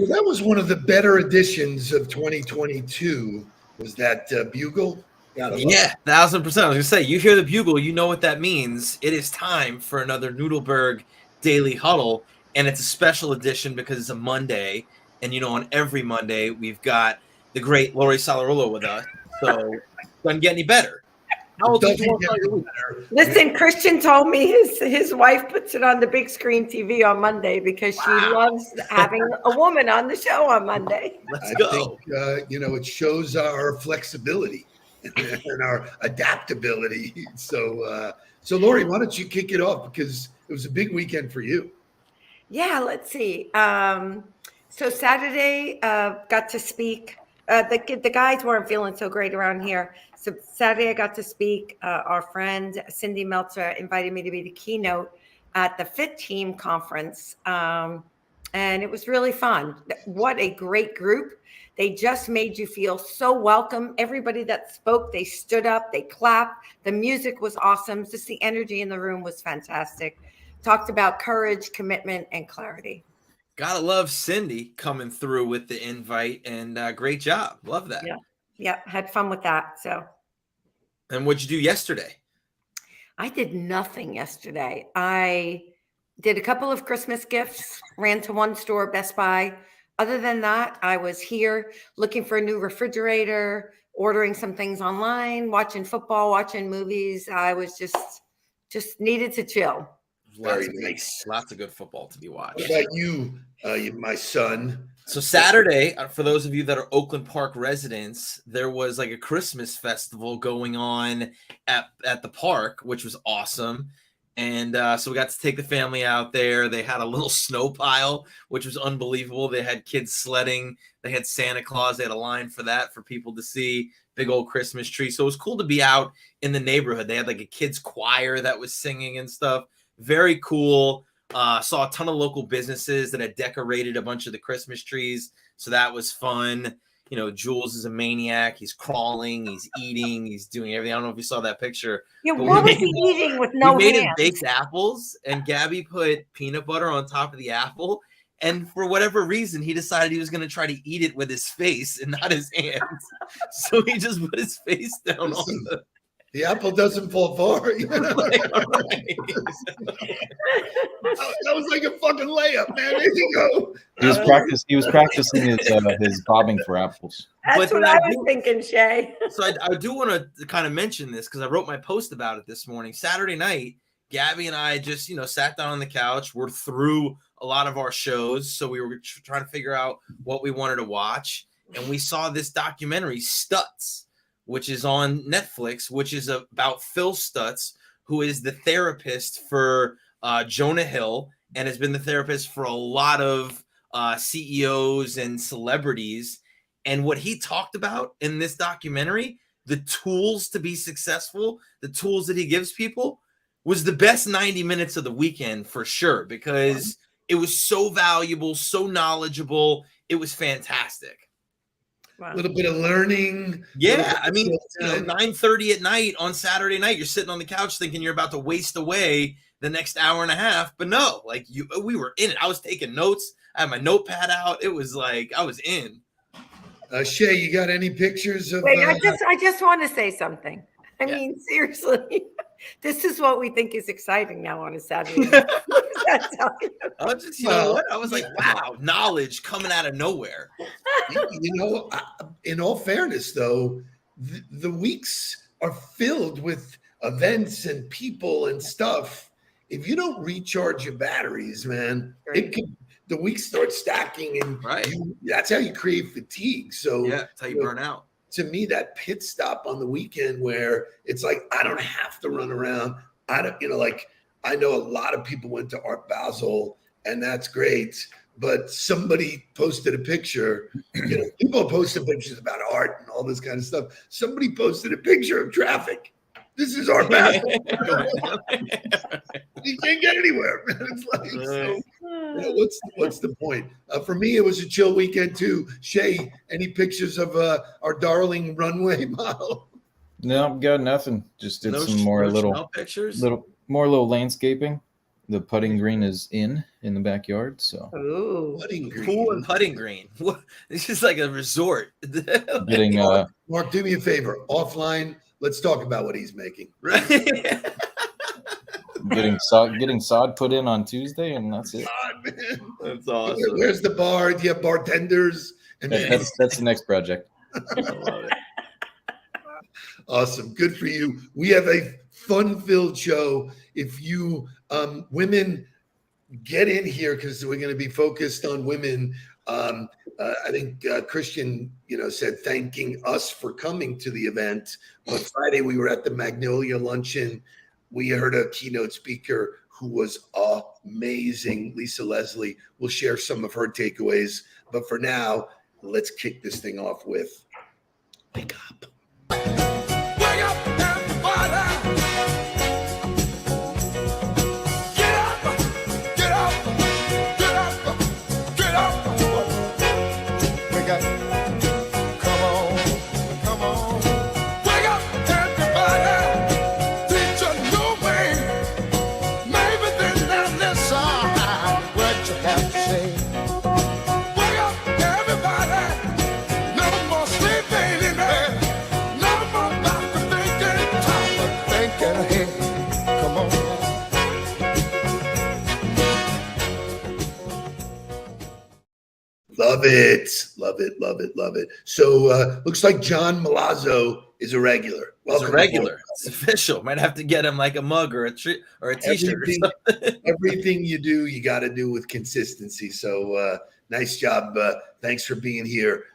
Well, that was one of the better editions of 2022. Was that Bugle? Yeah, 1,000%. I was gonna say, you hear the bugle, you know what that means. It is time for another Nudelberg Daily Huddle, and it's a special edition because it's a Monday, and on every Monday we've got the great Lori Salarulo with us. So doesn't get any better. How old did you want to start your week? Listen, Christian told me his wife puts it on the big screen TV on Monday because she loves having a woman on the show on Monday. I think it shows our flexibility and our adaptability. So Lori, why don't you kick it off, because it was a big weekend for you. Yeah, let's see. So Saturday, got to speak. The guys weren't feeling so great around here. So Saturday I got to speak. Our friend Cindy Meltzer invited me to be the keynote at the Fit Team conference. And it was really fun. What a great group. They just made you feel so welcome. Everybody that spoke, they stood up, they clapped. The music was awesome. Just the energy in the room was fantastic. Talked about courage, commitment, and clarity. Gotta love Cindy coming through with the invite, and great job. Love that. Yeah, had fun with that. So. And what'd you do yesterday? I did nothing yesterday. I did a couple of Christmas gifts, ran to one store, Best Buy. Other than that, I was here looking for a new refrigerator, ordering some things online, watching football, watching movies. I was just needed to chill. Very nice. Lots of good football to be watched. What about you, my son? So Saturday, for those of you that are Oakland Park residents, there was like a Christmas festival going on at the park, which was awesome. And so we got to take the family out there. They had a little snow pile, which was unbelievable. They had kids sledding. They had Santa Claus. They had a line for that for people to see. Big old Christmas tree. So it was cool to be out in the neighborhood. They had like a kids choir that was singing and stuff. Very cool. Saw a ton of local businesses that had decorated a bunch of the Christmas trees. So that was fun. Jules is a maniac. He's crawling, he's eating, he's doing everything. I don't know if you saw that picture. Yeah, what was he eating with no hands? We made him baked apples, and Gabby put peanut butter on top of the apple. And for whatever reason, he decided he was going to try to eat it with his face and not his hands. So he just put his face down on the apple doesn't fall far. That was like a fucking layup, man. There you go. He was practicing his bobbing for apples. That's what I was thinking, Shay. So I do want to kind of mention this because I wrote my post about it this morning. Saturday night, Gabby and I just sat down on the couch. We're through a lot of our shows, so we were trying to figure out what we wanted to watch, and we saw this documentary, Stutz, which is on Netflix, which is about Phil Stutz, who is the therapist for Jonah Hill and has been the therapist for a lot of CEOs and celebrities. And what he talked about in this documentary, the tools to be successful, the tools that he gives people, was the best 90 minutes of the weekend for sure, because it was so valuable, so knowledgeable. It was fantastic. A little bit of learning. Yeah, I mean, 9:30 at night on Saturday night, you're sitting on the couch thinking you're about to waste away the next hour and a half, but no, like we were in it. I was taking notes. I had my notepad out. It was like I was in. Shay, you got any pictures of? Wait, I just want to say something. I mean, seriously, this is what we think is exciting now on a Saturday night. I was just, what? I was like, wow, knowledge coming out of nowhere. In all fairness, though, the weeks are filled with events and people and stuff. If you don't recharge your batteries, man, the weeks start stacking, and that's how you create fatigue. So that's how you burn out. To me, that pit stop on the weekend where it's like, I don't have to run around. I know a lot of people went to Art Basel, and that's great. But somebody posted a picture. People posted pictures about art and all this kind of stuff. Somebody posted a picture of traffic. This is Art Basel. You can't get anywhere, man. It's like, what's the point? For me, it was a chill weekend too. Shay, any pictures of our darling runway model? No, got nothing. Just did some more little pictures. Little landscaping. The putting green is in the backyard. So Ooh. Putting green. Pool and putting green. What? This is like a resort. getting Mark, do me a favor. Offline, let's talk about what he's making. Right? getting sod put in on Tuesday, and that's it. God, man. That's awesome. Where's the bar? Do you have bartenders? And That's the next project. I love it. Awesome. Good for you. We have a fun-filled show. If you women get in here, because we're going to be focused on women. I think Christian, said thanking us for coming to the event. But Friday we were at the Magnolia Luncheon. We heard a keynote speaker who was amazing. Lisa Leslie will share some of her takeaways. But for now, let's kick this thing off with Wake Up. Wake up, everybody. Get up, get up, get up, get up. Wake up. Come on, come on. Wake up, everybody. Teach a new way. Maybe then they'll listen what you have to say. Wake up, everybody. No more sleeping in bed. No more about to thinking, time of thinking ahead. Come on. Love it. Love it. Love it. Love it. So looks like John Malazzo is a regular. It's Welcome a regular. aboard. It's official. Might have to get him like a mug or a t-shirt or Everything, something. everything you do, you got to do with consistency. So nice job. Thanks for being here.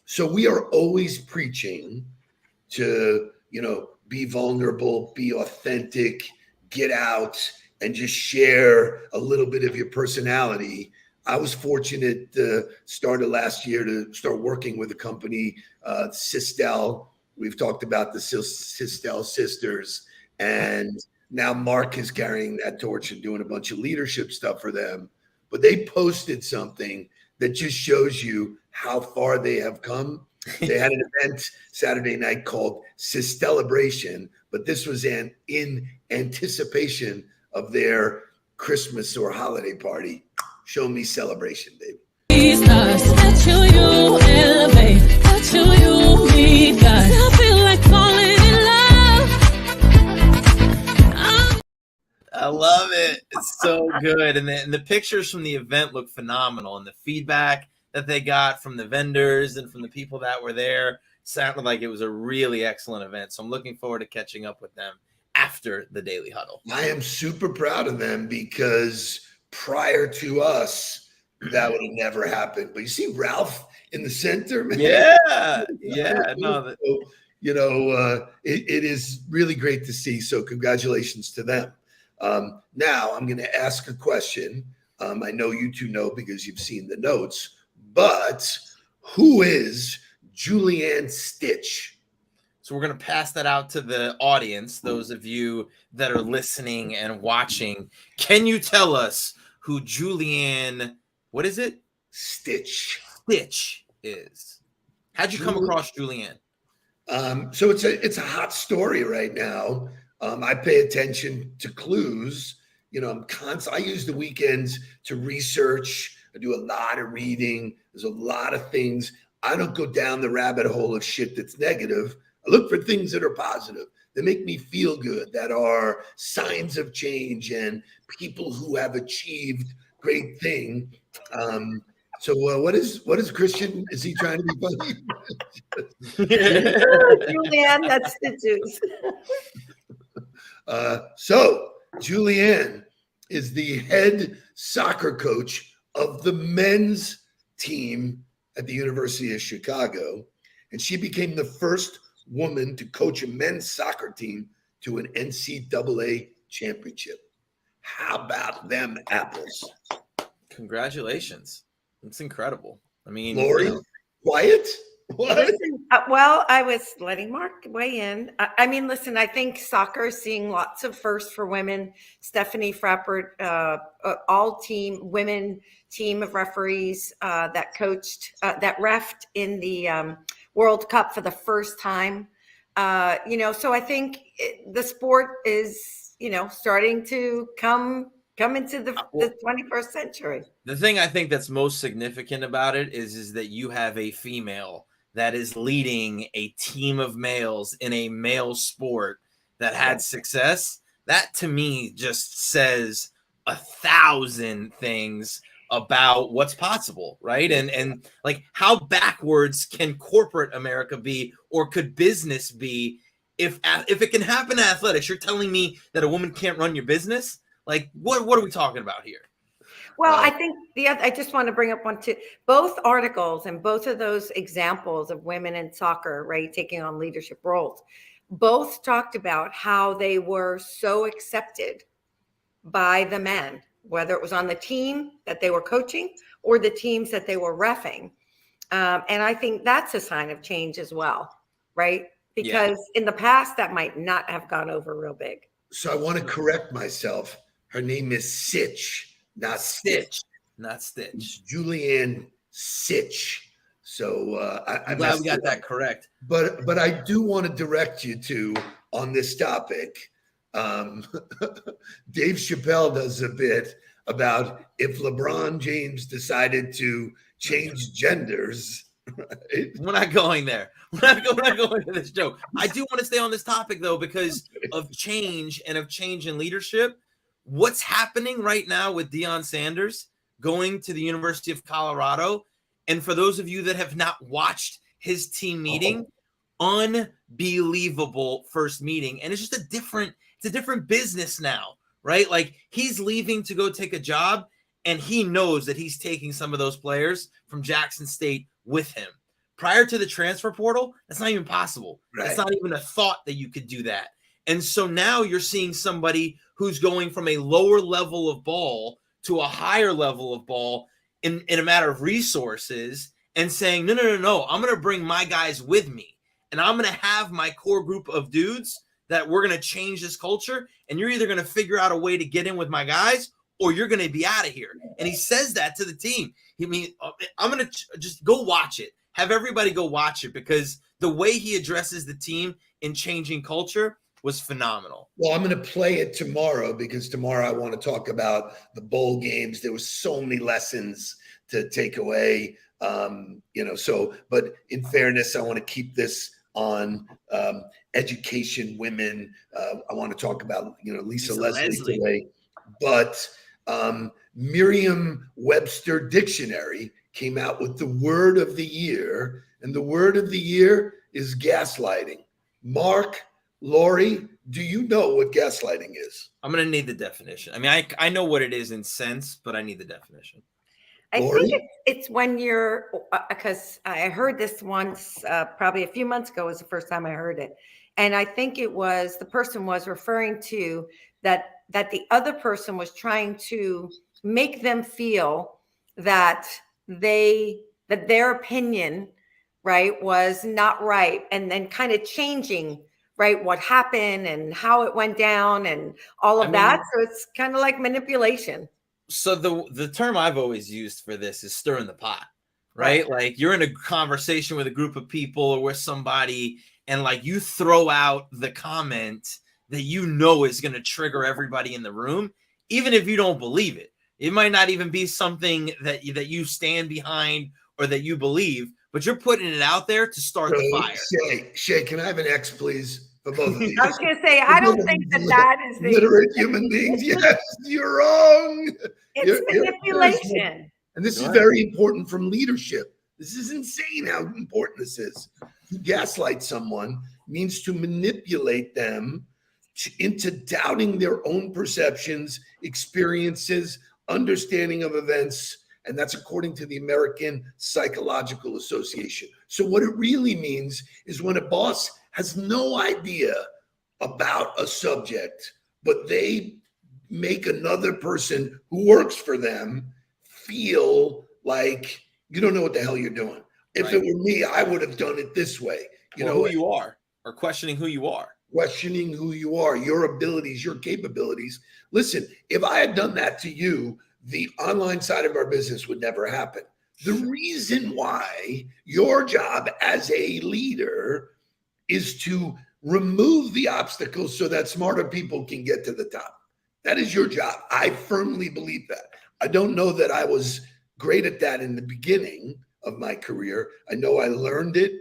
So we are always preaching to, be vulnerable, be authentic, get out and just share a little bit of your personality. I was fortunate started last year to start working with a company, Sistel. We've talked about the Sistel sisters, and now Mark is carrying that torch and doing a bunch of leadership stuff for them. But they posted something that just shows you how far they have come. They had an event Saturday night called Sistelebration, but this was in anticipation of their Christmas or holiday party. Show me celebration, baby. These stars, touch you, you elevate. Touch you, you meet God. I feel like falling in love. I love it. It's so good. And the pictures from the event look phenomenal. And the feedback that they got from the vendors and from the people that were there sounded like it was a really excellent event. So I'm looking forward to catching up with them after the Daily Huddle. I am super proud of them because prior to us, that would have never happened. But you see Ralph in the center, man. Yeah. Yeah. No, So, it is really great to see. So congratulations to them. Now I'm going to ask a question. I know you two know because you've seen the notes, but who is Julianne Stitch? So we're going to pass that out to the audience, those of you that are listening and watching. Can you tell us who Julianne, what is it? Stitch is. How'd you come across Julianne? So it's a hot story right now. I pay attention to clues. I use the weekends to research. I do a lot of reading. There's a lot of things. I don't go down the rabbit hole of shit that's negative. I look for things that are positive, that make me feel good, that are signs of change and people who have achieved great thing. So what is Christian? Is he trying to be funny? Julianne, that's the juice. So Julianne is the head soccer coach of the men's team at the University of Chicago, and she became the first woman to coach a men's soccer team to an NCAA championship. How about them apples? Congratulations. It's incredible. I mean, Lori, quiet? What? Listen, well, I was letting Mark weigh in. I mean, listen, I think soccer is seeing lots of firsts for women. Stephanie Frappert, women team of referees that coached, that reffed in the World Cup for the first time. So I think the sport is, starting to come Come into the 21st century. The thing I think that's most significant about it is that you have a female that is leading a team of males in a male sport that had success. That to me just says 1,000 things about what's possible, right? And like, how backwards can corporate America be, or could business be, if it can happen in athletics? You're telling me that a woman can't run your business? Like, what are we talking about here? Well, I think I just want to bring up one too. Both articles and both of those examples of women in soccer, right, taking on leadership roles, both talked about how they were so accepted by the men, whether it was on the team that they were coaching or the teams that they were reffing. And I think that's a sign of change as well, right? Because in the past, that might not have gone over real big. So I want to correct myself. Her name is Sitch, not Stitch. Not Stitch. Julianne Sitch. So I'm glad we got that correct. But I do want to direct you to, on this topic, Dave Chappelle does a bit about if LeBron James decided to change genders. Right? We're not going there. We're not going to this joke. I do want to stay on this topic though, because of change and of change in leadership. What's happening right now with Deion Sanders going to the University of Colorado, and for those of you that have not watched his team meeting, unbelievable first meeting, and it's just a different business now, right? Like, he's leaving to go take a job, and he knows that he's taking some of those players from Jackson State with him. Prior to the transfer portal, that's not even possible. Right. That's not even a thought that you could do that. And so now you're seeing somebody who's going from a lower level of ball to a higher level of ball in a matter of resources, and saying, no, I'm going to bring my guys with me, and I'm going to have my core group of dudes that we're going to change this culture, and you're either going to figure out a way to get in with my guys, or you're going to be out of here. And he says that to the team. I'm going to just go watch it. Have everybody go watch it, because the way he addresses the team in changing culture was phenomenal. Well, I'm going to play it tomorrow, because tomorrow I want to talk about the bowl games. There was so many lessons to take away, but in fairness, I want to keep this on education, women. I want to talk about, Lisa Leslie today, but Merriam-Webster Dictionary came out with the word of the year, and the word of the year is gaslighting. Mark, Lori, do you know what gaslighting is? I'm going to need the definition. I mean, I know what it is in sense, but I need the definition. I think it's when you're, because I heard this once, probably a few months ago was the first time I heard it. And I think it was, the person was referring to that the other person was trying to make them feel that their opinion, right, was not right. And then kind of changing, right, what happened and how it went down and all of that. So it's kind of like manipulation. So the term I've always used for this is stirring the pot, right? Like, you're in a conversation with a group of people or with somebody, and like, you throw out the comment that is going to trigger everybody in the room, even if you don't believe it. It might not even be something that you stand behind or that you believe, but you're putting it out there to start the fire. Shay, can I have an X, please? For both of you. I was going to say, I don't think that is the literate human beings. Yes, you're wrong. It's manipulation. And this is very important from leadership. This is insane how important this is. To gaslight someone means to manipulate them into doubting their own perceptions, experiences, understanding of events. And that's according to the American Psychological Association. So what it really means is when a boss has no idea about a subject, but they make another person who works for them feel like you don't know what the hell you're doing. If it were me, I would have done it this way. You know who you are, or questioning who you are. Questioning who you are, your abilities, your capabilities. Listen, if I had done that to you, the online side of our business would never happen. The reason why your job as a leader is to remove the obstacles so that smarter people can get to the top. That is your job. I firmly believe that. I don't know that I was great at that in the beginning of my career. I know I learned it.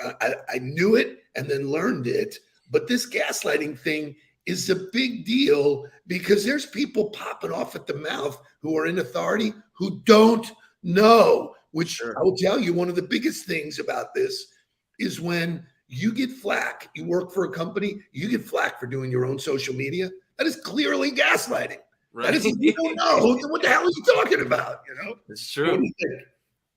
I knew it and then learned it. But this gaslighting thing is a big deal because there's people popping off at the mouth who are in authority who don't know, which I will tell you, one of the biggest things about this is when you get flack, you work for a company, you get flack for doing your own social media. That is clearly gaslighting. Right. That is, you don't know what the hell are you talking about? You know, it's true.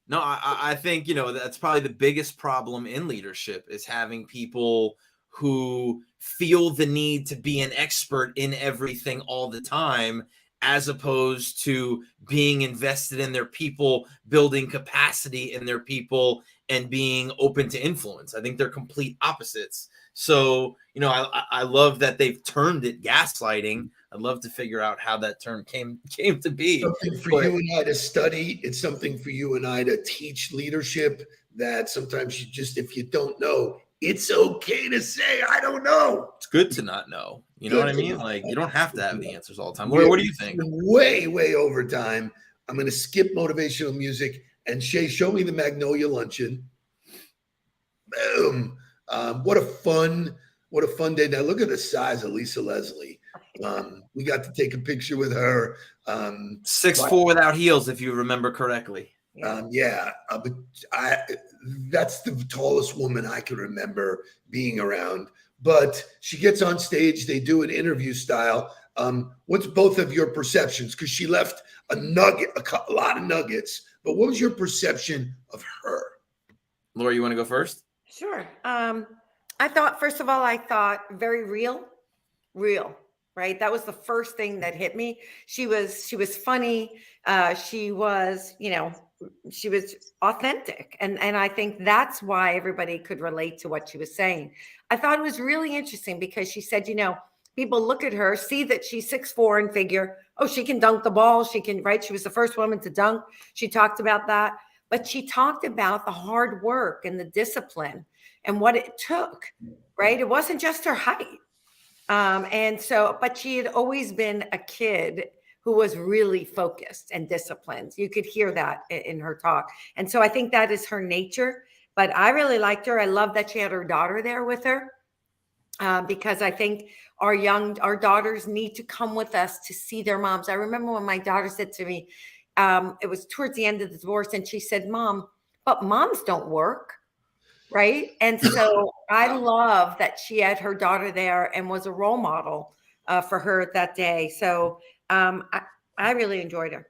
No, I think, that's probably the biggest problem in leadership is having people who feel the need to be an expert in everything all the time, as opposed to being invested in their people, building capacity in their people, and being open to influence. I think they're complete opposites. So, I love that they've termed it gaslighting. I'd love to figure out how that term came to be. Something for you and I to study. It's something for you and I to teach leadership, that sometimes you just, if you don't know, it's okay to say, I don't know. It's good to not know. You know what I mean? Like, you don't have to have the answers all the time. What do you think? Way over time. I'm going to skip motivational music. And Shay, show me the Magnolia Luncheon. Boom. What a fun day. Now look at the size of Lisa Leslie. We got to take a picture with her. 6'4" without heels, if you remember correctly. But that's the tallest woman I can remember being around. But she gets on stage, they do an interview style. What's both of your perceptions? Because she left a lot of nuggets. But what was your perception of her? Laura, you want to go first? Sure. I thought, first of all, very real, right? That was the first thing that hit me. She was funny. She was, she was authentic. And I think that's why everybody could relate to what she was saying. I thought it was really interesting because she said, people look at her, see that she's 6'4" and figure, oh, she can dunk the ball. She can, right? She was the first woman to dunk. She talked about that. But she talked about the hard work and the discipline and what it took, right? It wasn't just her height. But she had always been a kid who was really focused and disciplined. You could hear that in her talk. And so I think that is her nature. But I really liked her. I love that she had her daughter there with her because I think our daughters need to come with us to see their moms. I remember when my daughter said to me, it was towards the end of the divorce, and she said, Mom, but moms don't work. Right. And so I love that she had her daughter there and was a role model for her that day. So I really enjoyed her.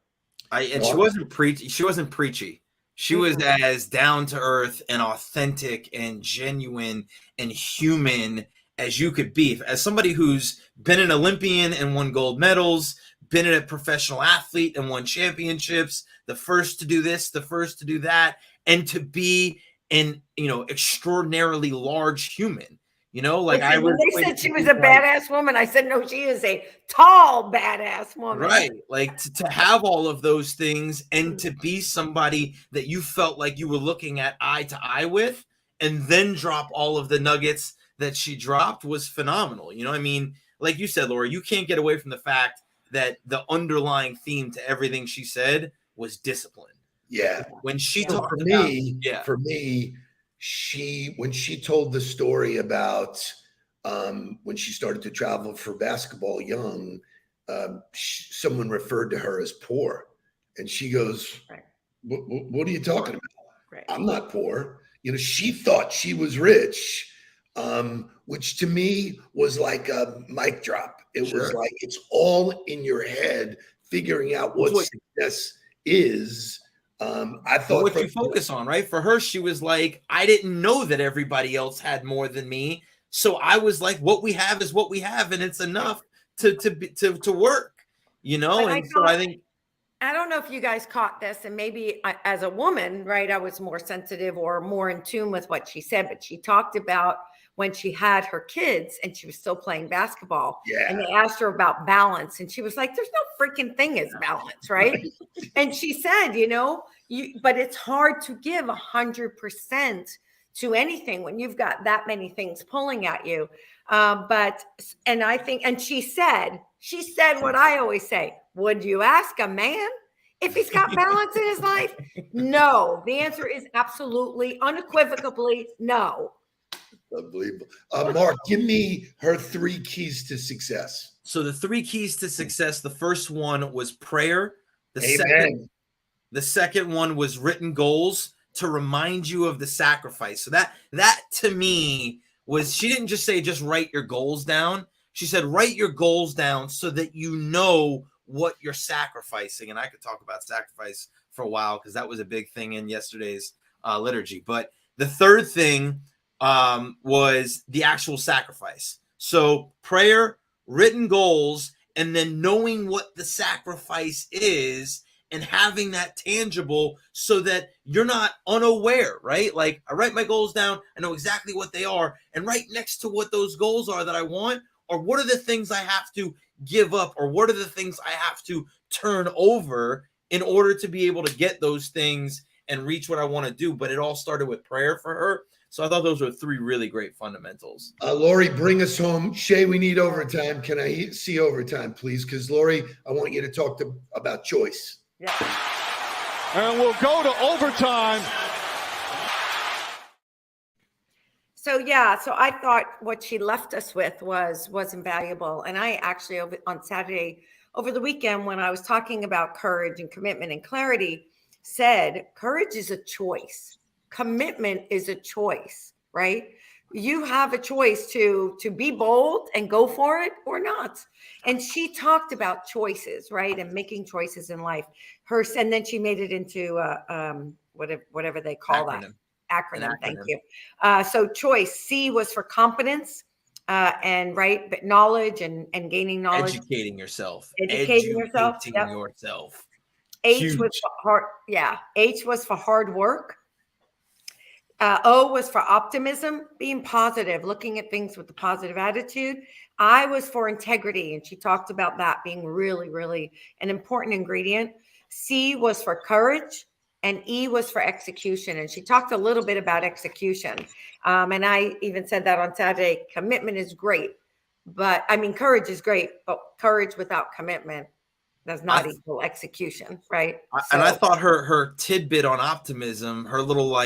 She wasn't preachy. She was as down to earth and authentic and genuine and human as you could be. As somebody who's been an Olympian and won gold medals, been a professional athlete and won championships, the first to do this, the first to do that, and to be an extraordinarily large human. When they said she was a badass woman, I said no, she is a tall badass woman. Right. Like to have all of those things and to be somebody that you felt like you were looking at eye to eye with, and then drop all of the nuggets that she dropped was phenomenal. Like you said, Laura, you can't get away from the fact that the underlying theme to everything she said was discipline. Yeah. When she talked for me, when she told the story about when she started to travel for basketball young, someone referred to her as poor. And she goes, what are you talking about? Right. I'm not poor. She thought she was rich, which to me was like a mic drop. It was like, it's all in your head, figuring out what success is. I thought what you focus on, right? For her, she was like, I didn't know that everybody else had more than me. So I was like, what we have is what we have, and it's enough to work, I think I don't know if you guys caught this, and maybe as a woman, right, I was more sensitive or more in tune with what she said, but she talked about when she had her kids and she was still playing basketball. Yeah. And they asked her about balance. And she was like, there's no freaking thing as balance, right? And she said, but it's hard to give 100% to anything when you've got that many things pulling at you. And I think, and she said what I always say, would you ask a man if he's got balance in his life? No. The answer is absolutely, unequivocally no. Unbelievable. Mark, give me her 3 keys to success. So the 3 keys to success, the first one was prayer. Amen. The second one was written goals to remind you of the sacrifice. So that to me was, she didn't just say, just write your goals down. She said, write your goals down so that you know what you're sacrificing. And I could talk about sacrifice for a while because that was a big thing in yesterday's liturgy. But the third thing was the actual sacrifice. So prayer, written goals, and then knowing what the sacrifice is and having that tangible so that you're not unaware, right? Like, I write my goals down, I know exactly what they are, and right next to what those goals are that I want, or what are the things I have to give up, or what are the things I have to turn over in order to be able to get those things and reach what I want to do. But it all started with prayer for her. So I thought those were 3 really great fundamentals. Lori, bring us home. Shay, we need overtime. Can I see overtime, please? Because, Lori, I want you to talk about choice. Yeah. And we'll go to overtime. So I thought what she left us with was invaluable. And I actually, on Saturday, over the weekend, when I was talking about courage and commitment and clarity, said courage is a choice. Commitment is a choice, right? You have a choice to be bold and go for it or not. And she talked about choices, right? And making choices in life. And then she made it into whatever they call that. Acronym. Thank you. So choice. C was for competence, and right, but knowledge and gaining knowledge. Educating yourself. Educating yourself. H Huge. was for hard. Yeah. H was for hard work. O was for optimism, being positive, looking at things with a positive attitude. I was for integrity, and she talked about that being really, really an important ingredient. C was for courage, and E was for execution. And she talked a little bit about execution. And I even said that on Saturday. Commitment is great, but courage is great, but courage without commitment does not equal execution, right? And I thought her tidbit on optimism, her little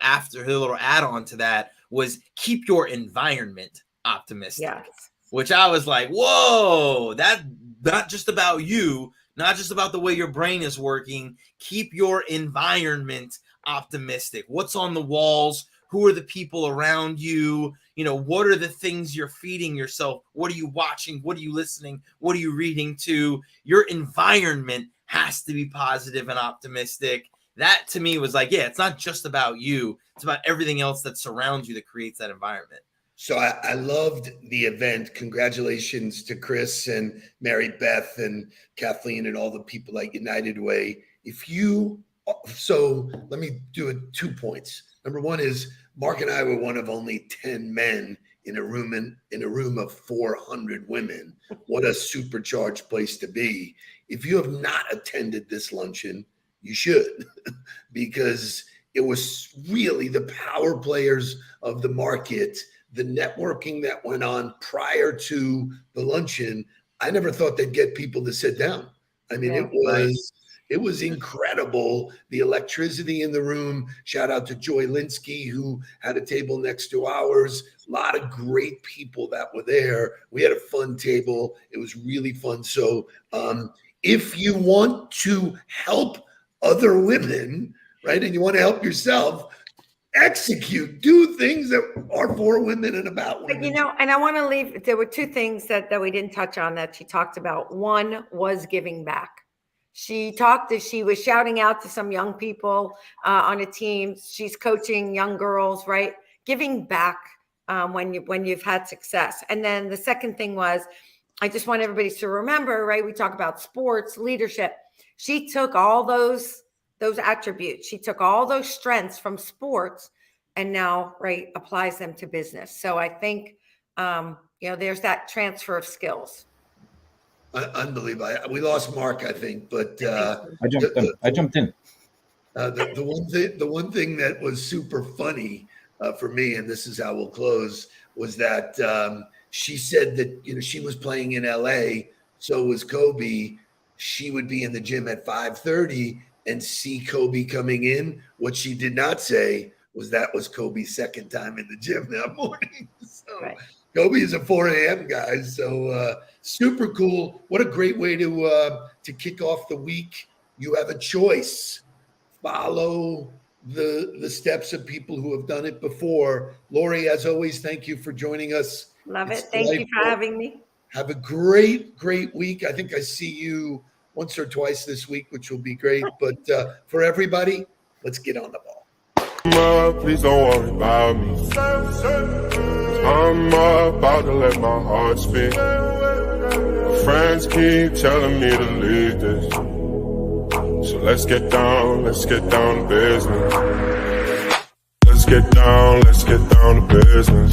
after her little add-on to that was keep your environment optimistic. Yes. Which I was like, whoa, that not just about you, not just about the way your brain is working. Keep your environment optimistic. What's on the walls? Who are the people around you? What are the things you're feeding yourself? What are you watching? What are you listening? What are you reading to? Your environment has to be positive and optimistic. That to me was like, it's not just about you. It's about everything else that surrounds you that creates that environment. So I loved the event. Congratulations to Chris and Mary Beth and Kathleen and all the people at United Way. So let me do it 2 points. Number one is Mark and I were one of only 10 men in a room of 400 women. What a supercharged place to be. If you have not attended this luncheon, you should, because it was really the power players of the market, the networking that went on prior to the luncheon. I never thought they'd get people to sit down. It was incredible. The electricity in the room. Shout out to Joy Linsky, who had a table next to ours. A lot of great people that were there. We had a fun table. It was really fun. So if you want to help other women, right, and you want to help yourself, execute, do things that are for women and about women. But, and I want to leave, there were 2 things that we didn't touch on that she talked about. One was giving back. She was shouting out to some young people on a team. She's coaching young girls, right? Giving back when you've had success. And then the second thing was, I just want everybody to remember, right? We talk about sports, leadership. She took all those attributes. She took all those strengths from sports and now, right, applies them to business. So I think, there's that transfer of skills. Unbelievable. We lost Mark, I think, but I jumped in. The one thing that was super funny for me, and this is how we'll close, was that she said that, you know, she was playing in LA, so was Kobe. She would be in the gym at 5:30 and see Kobe coming in. What she did not say was that was Kobe's second time in the gym that morning. So Right. Kobe is a 4 a.m. guy. So super cool. What a great way to kick off the week. You have a choice. Follow the steps of people who have done it before. Lori, as always, thank you for joining us. Love It's it. Thank you delightful. for having me. Have a great week. I think I see you once or twice this week, which will be great. But for everybody, let's get on the ball. Please don't worry about me. I'm about to let my heart speak. My friends keep telling me to leave this. So let's get down to business. Let's get down to business.